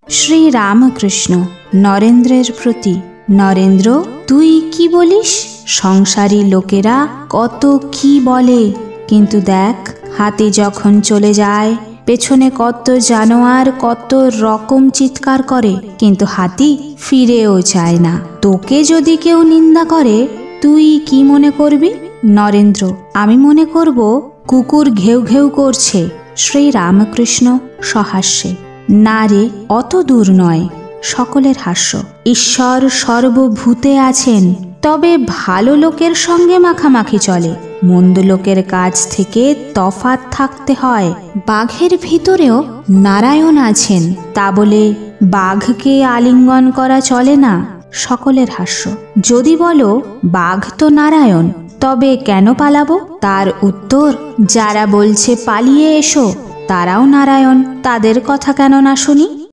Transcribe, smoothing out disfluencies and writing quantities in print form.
শ্রীরামকৃষ্ণ নরেন্দ্রের প্রতি। নরেন্দ্র, তুই কি বলিস? সংসারী লোকেরা কত কি বলে, কিন্তু দেখ, হাতি যখন চলে যায় পেছনে কত জানোয়ার কত রকম চিৎকার করে, কিন্তু হাতি ফিরেও চায় না। তোকে যদি কেউ নিন্দা করে তুই কি মনে করবি? নরেন্দ্র, আমি মনে করব কুকুর ঘেউ ঘেউ করছে। শ্রীরামকৃষ্ণ সহাস্যে। না রে, অত দূর নয়। সকলের হাস্য। ঈশ্বর সর্বভূতে আছেন, তবে ভালো লোকের সঙ্গে মাখামাখি চলে, মন্দ লোকের কাছ থেকে তফাৎ থাকতে হয়। বাঘের ভিতরেও নারায়ণ আছেন, তা বলে বাঘকে আলিঙ্গন করা চলে না। সকলের হাস্য। যদি বলো বাঘ তো নারায়ণ, তবে কেন পালাবো? তার উত্তর, যারা বলছে পালিয়ে এসো তারাও নারায়ণ, তাদের কথা কেন না শুনি?